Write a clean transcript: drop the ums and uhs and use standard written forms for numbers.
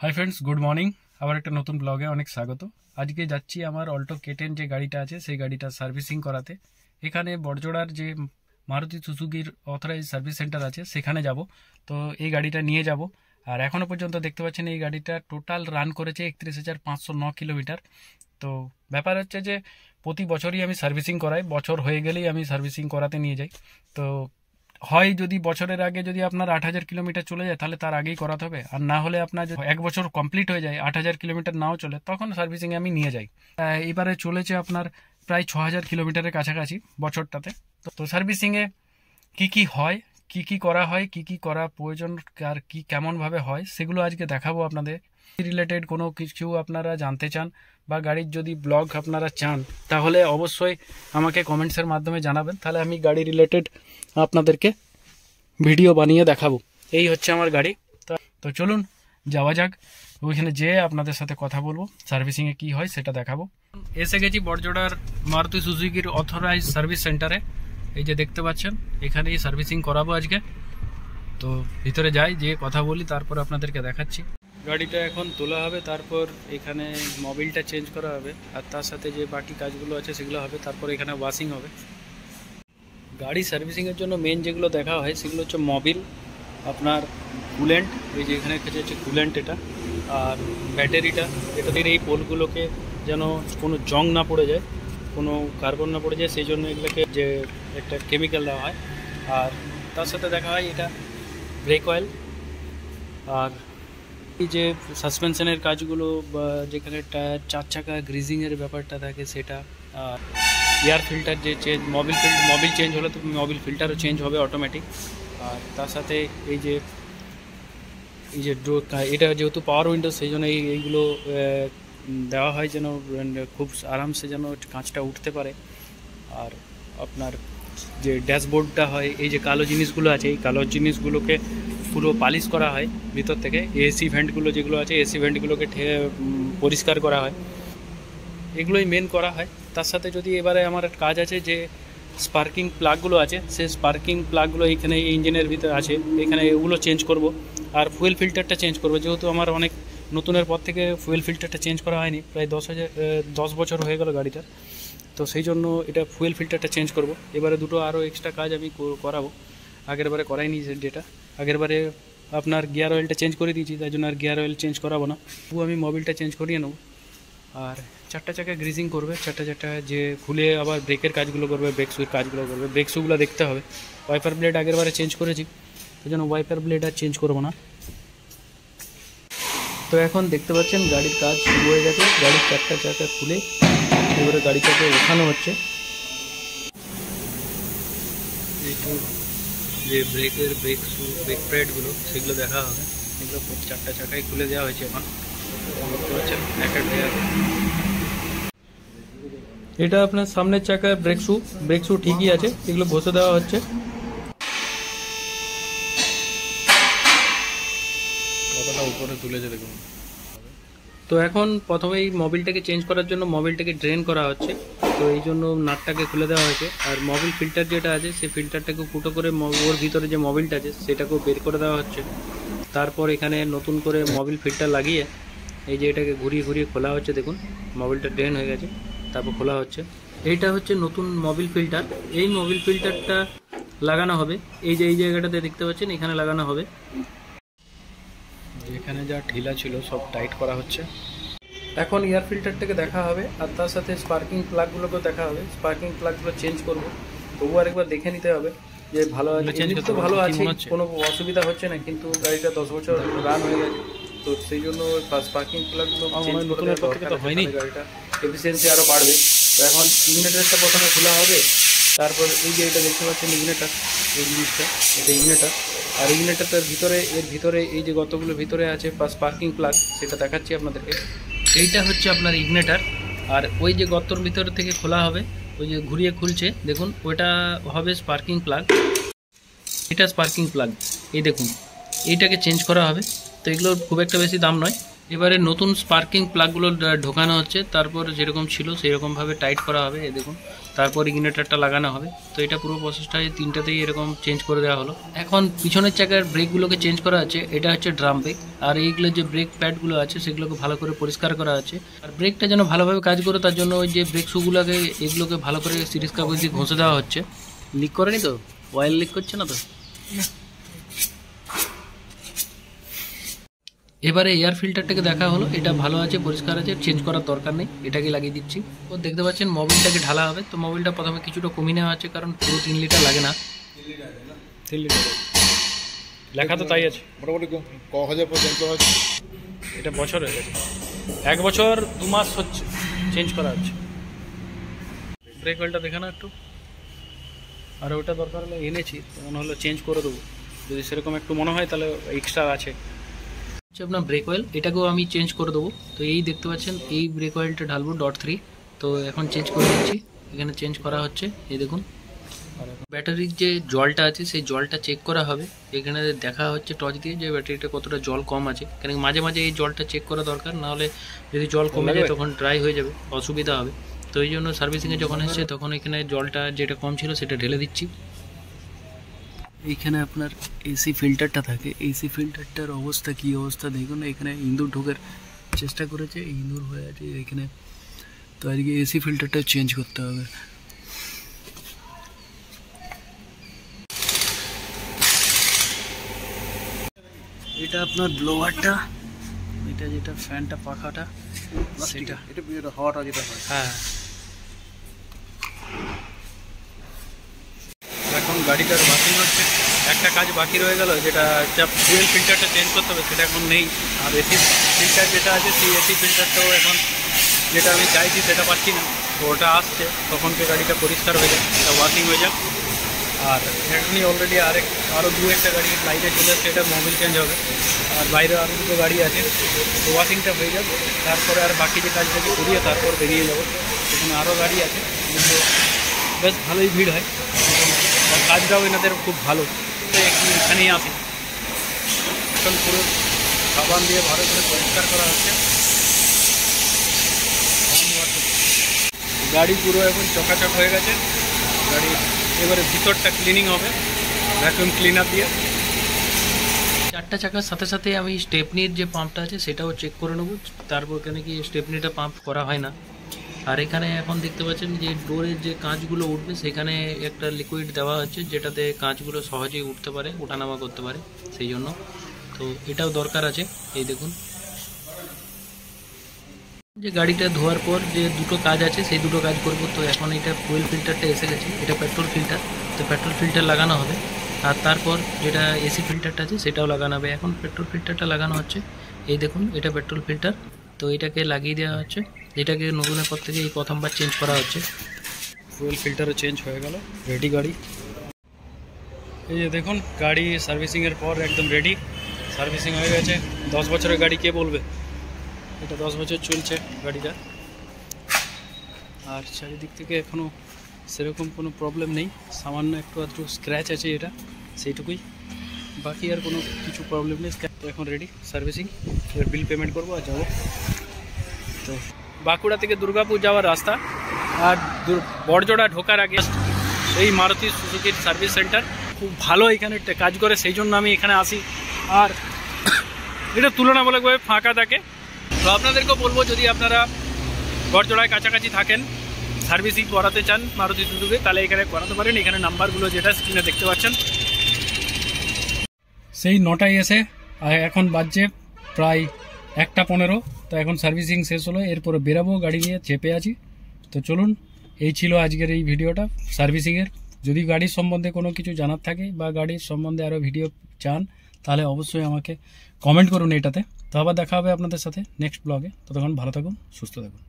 Hi friends, good morning. আবার একটা নতুন ব্লগে অনেক স্বাগত। আজকে যাচ্ছি আমার অল্টো K10 যে গাড়িটা আছে সেই গাড়িটা সার্ভিসিং করাতে। এখানে বড়জোড়ার যে মারুতি সুজুকির অথরাইজ সার্ভিস সেন্টার আছে সেখানে যাব। তো এই গাড়িটা নিয়ে যাব। আর এখনও পর্যন্ত দেখতে পাচ্ছেন এই গাড়িটা টোটাল রান করেছে 31,509 কিলোমিটার। তো ব্যাপার হচ্ছে যে প্রতি বছরই আমি সার্ভিসিং করাই, বছর হয়ে গেলেই আমি সার্ভিসিং করাতে নিয়ে যাই। তো হয় যদি বছরের আগে যদি আপনার 8,000 কিলোমিটার চলে যায় তাহলে তার আগেই করাতে হবে, আর না হলে আপনার যদি এক বছর কমপ্লিট হয়ে যায় 8,000 কিলোমিটার নাও চলে তখন সার্ভিসিংয়ে আমি নিয়ে যাই। এবারে চলেছে আপনার প্রায় 6,000 কিলোমিটারের কাছাকাছি বছরটাতে। তো সার্ভিসিংয়ে কি কি হয়, কি কি করা হয়, কি কি করা প্রয়োজন, আর কি কেমনভাবে হয় সেগুলো আজকে দেখাবো আপনাদের। রিলেটেড কোনো কিছু আপনারা জানতে চান বা গাড়ির যদি ব্লগ আপনারা চান তাহলে অবশ্যই আমাকে কমেন্টসের মাধ্যমে জানাবেন, তাহলে আমি গাড়ি রিলেটেড আপনাদেরকে ভিডিও বানিয়ে দেখাবো। এই হচ্ছে আমার গাড়ি। তো চলুন যাওয়া যাক, ওইখানে যেয়ে আপনাদের সাথে কথা বলবো, সার্ভিসিংয়ে কি হয় সেটা দেখাবো। এসে গেছি বড়জোড়ার মারুতি সুজুকির অথরাইজ সার্ভিস সেন্টারে। এই যে দেখতে পাচ্ছেন এখানেই সার্ভিসিং করাবো আজকে। তো ভিতরে যাই, যেয়ে কথা বলি, তারপর আপনাদেরকে দেখাচ্ছি। গাড়িটা এখন তোলা হবে, তারপর এখানে মোবিলটা চেঞ্জ করা হবে, আর তার সাথে যে বাকি কাজগুলো আছে সেগুলো হবে, তারপর এখানে ওয়াশিং হবে। গাড়ি সার্ভিসিংয়ের জন্য মেন যেগুলো দেখা হয় সেগুলো হচ্ছে মোবিল, আপনার কুলেন্ট, এই যে এখানে কাছে হচ্ছে কুলেন্ট এটা, আর ব্যাটারিটা, এটাদের এই পোলগুলোকে যেন কোনো জং না পড়ে যায়, কোনো কার্বন না পড়ে যায়, সেই জন্য এগুলোকে যে একটা কেমিক্যাল দেওয়া হয়। আর তার সাথে দেখা হয় এটা ব্রেক অয়েল, আর এই যে সাসপেনশনের কাজগুলো বা যেখানে টায়ার চার চাকা গ্রিজিংয়ের ব্যাপারটা থাকে সেটা, আর এয়ার ফিল্টার যে চেঞ্জ, মোবিল চেঞ্জ হলে তো মোবিল ফিল্টারও চেঞ্জ হবে অটোমেটিক। আর তার সাথে এই যে এটা যেহেতু পাওয়ার উইন্ডো সেই জন্য এইগুলো দেওয়া হয় যেন খুব আরামসে যেন কাঁচটা উঠতে পারে। আর আপনার যে ড্যাশবোর্ডটা হয়, এই যে কালো জিনিসগুলো আছে এই কালো জিনিসগুলোকে পুরো পালিশ করা হয় ভিতর থেকে। এসি ভেন্টগুলো যেগুলো আছে এসি ভেন্টগুলোকে পরিষ্কার করা হয়, এগুলোই মেন করা হয়। তার সাথে যদি এবারে আমার কাজ আছে যে স্পার্কিং প্লাগগুলো আছে, সেই স্পার্কিং প্লাগগুলো এইখানে এই ইঞ্জিনের ভিতরে আছে, এখানে এগুলো চেঞ্জ করব। আর ফুয়েল ফিল্টারটা চেঞ্জ করব, যেহেতু আমার অনেক নতুনের পর থেকে ফুয়েল ফিল্টারটা চেঞ্জ করা হয়নি, প্রায় 10 বছর হয়ে গেল গাড়িটার। তো সেই জন্য এটা ফুয়েল ফিল্টারটা চেঞ্জ করব। এবারে দুটো আরও এক্সট্রা কাজ আমি করাবো, আগের বারে করাইনি যেটা। আগের বারে আপনার গিয়ার অয়েলটা চেঞ্জ করে দিয়েছি, তাই জন্য আর গিয়ার অয়েল চেঞ্জ করাবো না, তবু আমি মোবিলটা চেঞ্জ করিয়ে নেবো। আর চারটা চাকা গ্রিজিং করবে, চারটা যে খুলে আবার ব্রেকের কাজগুলো করবে, ব্রেক শুর কাজগুলো করবে, ব্রেক শুগুলো দেখতে হবে। ওয়াইপার ব্লেড আগের বারে চেঞ্জ করেছি, সেই জন্য ওয়াইপার ব্লেড আর চেঞ্জ করবো না। তো এখন দেখতে পাচ্ছেন গাড়ির কাজ শুরু হয়ে গেছে, গাড়ির চারটা চাকা খুলে এবারে গাড়িটাকে ওঠানো হচ্ছে। যে ব্রেক শু, ব্রেক প্যাডগুলো সেগুলো দেখা হবে, এগুলো চারটা চাকাই খুলে দেওয়া হয়েছে। এখন দেখতে পাচ্ছেন প্যাকেট হয়ে আছে। এটা আপনার সামনের চাকার ব্রেক শু ঠিকই আছে, এগুলো ঘষে দেওয়া হচ্ছে। কতটা উপরে তুলেছে দেখুন। তো এখন প্রথমেই মোবিলটাকে চেঞ্জ করার জন্য মোবিলটাকে ড্রেন করা হচ্ছে, তো এই জন্য নাটটাকে খুলে দেওয়া হয়েছে। আর মোবিল ফিল্টার যেটা আছে সেই ফিল্টারটাকে ফুটো করে ওর ভিতরে যে মোবিলটা আছে সেটাকেও বের করে দেওয়া হচ্ছে। তারপর এখানে নতুন করে মোবিল ফিল্টার লাগিয়ে এই যে এটাকে ঘুরিয়ে খোলা হচ্ছে। দেখুন মোবিলটা ড্রেন হয়ে গেছে, তারপর খোলা হচ্ছে। এইটা হচ্ছে নতুন মোবিল ফিল্টার, এই মোবিল ফিল্টারটা লাগানো হবে এই জায়গাটাতে দেখতে পাচ্ছেন, এখানে লাগানো হবে। এখানে যা ঢিলা ছিল সব টাইট করা হচ্ছে। এখন এয়ার ফিল্টারটাকে দেখা হবে, আর তার সাথে স্পার্কিং প্লাগগুলোকেও দেখা হবে। স্পার্কিং প্লাগগুলো চেঞ্জ করব, তবু আরেকবার দেখে নিতে হবে যে ভালো আছে। তো ভালো আছে, কোনো অসুবিধা হচ্ছে না, কিন্তু গাড়িটা 10 বছর রান হয়ে গেছে, তো সেই জন্য স্পার্কিং প্লাগগুলো চেঞ্জ করতে হয়নি, গাড়িটা এফিসিয়েন্সি আরও বাড়বে। তো এখন ইগনিটরটা প্রথমে খোলা হবে, তারপর এই যে এটা দেখতে পাচ্ছেন ইগনিটর, এই জিনিসটা এটা ইগনিটর। আর ইগনিটরটার ভিতরে এই যে গর্তগুলোর ভিতরে আছে স্পার্কিং প্লাগ, সেটা দেখাচ্ছি আপনাদেরকে। এইটা হচ্ছে আপনার ইগনিটর, আর ওই যে গর্তর ভিতর থেকে খোলা হবে, ওই যে ঘুরিয়ে খুলছে দেখুন, ওইটা হবে স্পার্কিং প্লাগ। এটা স্পার্কিং প্লাগ, এই দেখুন এইটাকে চেঞ্জ করা হবে। তো এগুলোর খুব একটা বেশি দাম নয়। এবারে নতুন স্পার্কিং প্লাগগুলো ঢোকানো হচ্ছে, তারপর যেরকম ছিল সেই রকমভাবে টাইট করা হবে, এই দেখুন। তারপর ইগনিটরটা লাগানো হবে। তো এটা পুরো প্রসেসটা এই তিনটাতেই এরকম চেঞ্জ করে দেওয়া হলো। এখন পিছনের চাকার ব্রেকগুলোকে চেঞ্জ করা আছে, এটা হচ্ছে ড্রাম ব্রেক। আর এইগুলো যে ব্রেক প্যাডগুলো আছে সেগুলোকে ভালো করে পরিষ্কার করা আছে। আর ব্রেকটা যেন ভালোভাবে কাজ করে তার জন্য ওই যে ব্রেক শুগুলোকে এগুলোকে ভালো করে সিরিজ কাগজ দিয়ে ঘষে দেওয়া হচ্ছে। লিক করেনি তো? অয়েল লিক করছে না তো? এবারে এয়ার ফিল্টারটাকে দেখা হলো, এটা ভালো আছে, পরিষ্কার আছে, চেঞ্জ করার দরকার নেই, এটাকে লাগিয়ে দিচ্ছি। ও দেখতে পাচ্ছেন মোবিলটাকে ঢালা হবে। তো মোবিলটা প্রথমে কিছুটা কমিয়ে নেওয়া আছে, কারণ পুরো 3 লিটার লাগে না। 3 লিটার লেখা তো তাই আছে। মোটামুটি ক হাজার পর্যন্ত আছে। এটা বছর হয়ে গেছে, 1 বছর 2 মাস হচ্ছে চেঞ্জ করা হচ্ছে। ব্রেক অয়েলটা দেখে না একটু। আর ওটা দরকার হলে এনেছি, তো মনে হলো চেঞ্জ করে দেবো, যদি সেরকম একটু মনে হয় তাহলে এক্সট্রা আছে। আপনার ব্রেক অয়েল, এটাকেও আমি চেঞ্জ করে দেবো। তো এই দেখতে পাচ্ছেন এই ব্রেক অয়েলটা ঢালবো .3। তো এখন চেঞ্জ করে দিচ্ছি, এখানে চেঞ্জ করা হচ্ছে, এই দেখুন। আর ব্যাটারির যে জলটা আছে সেই জলটা চেক করা হবে। এখানে দেখা হচ্ছে টর্চ দিয়ে যে ব্যাটারিটা কতটা জল কম আছে, কারণ মাঝে মাঝে এই জলটা চেক করা দরকার, নাহলে যদি জল কমে যায় তখন ড্রাই হয়ে যাবে, অসুবিধা হবে। তো এই জন্য সার্ভিসিংয়ে যখন এসছে তখন এখানে জলটা যেটা কম ছিল সেটা ঢেলে দিচ্ছি। এইখানে আপনার এসি ফিল্টারটা থাকে, এসি ফিল্টারটার অবস্থা কী অবস্থা দেখুন। এখানে ইঁদুর ঢোকার চেষ্টা করেছে, ইঁদুর হয়ে আছে এখানে। তো আজকে এসি ফিল্টারটা চেঞ্জ করতে হবে। এটা আপনার ব্লোয়ারটা, এটা যেটা ফ্যানটা পাখাটা সেটা, এটা হাওয়াটা যেটা হয়। হ্যাঁ। এখন গাড়িটার ওয়াশিং হচ্ছে। একটা কাজ বাকি রয়ে গেল, যেটা ফুয়েল ফিল্টারটা চেঞ্জ করতে হবে, সেটা এখন নেই। আর এসি ফিল্টার যেটা আছে সেই এসি ফিল্টারটাও এখন যেটা আমি চাইছি সেটা পাচ্ছি না। তো ওটা আসছে, তখনকে গাড়িটা পরিষ্কার হয়ে যাক, এটা ওয়াশিং হয়ে যাক। আর এখনই অলরেডি আরও 2-1টা গাড়ি লাইনে চলে এসছে, এটা মোবিল চেঞ্জ হবে। আর বাইরে আরও 2টো গাড়ি আছে, তো ওয়াশিংটা হয়ে যাবে। তারপরে আর বাকি যে কাজটাকে করিয়ে তারপর বেরিয়ে যাবো। এখানে আরও গাড়ি আছে, কিন্তু বেশ ভালোই ভিড় হয়, আর কাজটাও এনাদের খুব ভালো। তো এখানেই আসি। এখন পুরো সাবান দিয়ে ভালো করে পরিষ্কার করা হচ্ছে। গাড়ি পুরো এখন চকাচক হয়ে গেছে। গাড়ি এবারে ভিতরটা ক্লিনিং হবে ভ্যাকুয়াম ক্লিনার দিয়ে। 4টা চাকার সাথে সাথে আমি স্টেপনির যে পাম্পটা আছে সেটাও চেক করে নেবো। তারপর এখানে কি স্টেপনিটা পাম্প করা হয় না। আর এখানে এখন দেখতে পাচ্ছেন যে ডোরের যে কাঁচগুলো উঠবে সেখানে একটা লিকুইড দেওয়া হচ্ছে, যেটাতে কাঁচগুলো সহজেই উঠতে পারে, ওঠানামা করতে পারে, সেই জন্য। তো এটাও দরকার আছে। এই দেখুন, যে গাড়িটা ধোয়ার পর যে 2টো কাজ আছে সেই 2টো কাজ করব। তো এখন এটা ফুয়েল ফিল্টারটা এসে গেছে, এটা পেট্রোল ফিল্টার। তো পেট্রোল ফিল্টার লাগানো হবে। আর তারপর যেটা এসি ফিল্টারটা আছে সেটাও লাগানো হবে। এখন পেট্রোল ফিল্টারটা লাগানো হচ্ছে, এই দেখুন, এটা পেট্রোল ফিল্টার। তো এটাকে লাগিয়ে দেওয়া হচ্ছে, এটাকে নতুনের পর থেকে এই প্রথমবার চেঞ্জ করা হচ্ছে। ফুয়েল ফিল্টারও চেঞ্জ হয়ে গেল, রেডি গাড়ি। এই যে দেখুন, গাড়ি সার্ভিসিংয়ের পর একদম রেডি, সার্ভিসিং হয়ে গেছে। 10 বছরের গাড়ি কে বলবে, এটা 10 বছর চলছে গাড়িটা। আর চারিদিক থেকে এখনও সেরকম কোনো প্রবলেম নেই, সামান্য একটু আধটু স্ক্র্যাচ আছে এটা, সেইটুকুই, বাকি আর কোনো কিছু প্রবলেম নেই। তো এখন রেডি সার্ভিসিং, এবার বিল পেমেন্ট করবো আর যাবো। তো বাঁকুড়া থেকে দুর্গাপুর যাওয়ার রাস্তা, আর বড়জোড়া ঢোকার আগে এই মারুতি সুজুকির সার্ভিস সেন্টার খুব ভালো এখানে কাজ করে, সেই জন্য আমি এখানে আসি। আর এটা তুলনামূলকভাবে ফাঁকা থাকে। তো আপনাদেরকেও বলবো, যদি আপনারা বড়জোড়ায় কাছাকাছি থাকেন, সার্ভিসিং করাতে চান মারুতি সুজুকি, তাহলে এখানে করাতে পারেন। এখানে নাম্বারগুলো যেটা স্ক্রিনে দেখতে পাচ্ছেন। সেই 9টায় এসে এখন বাজছে প্রায় 1:15। তো এখন সার্ভিসিং শেষ হলো, এরপরে বেরাবো গাড়ি নিয়ে, চেপে আছি। তো চলুন, এই ছিল আজকের এই ভিডিওটা সার্ভিসিংয়ের। যদি গাড়ির সম্বন্ধে কোনো কিছু জানার থাকে বা গাড়ির সম্বন্ধে আরও ভিডিও চান, তাহলে অবশ্যই আমাকে কমেন্ট করুন এটাতে। তো আবার দেখা হবে আপনাদের সাথে নেক্সট ব্লগে। ততক্ষণ ভালো থাকুন, সুস্থ থাকুন।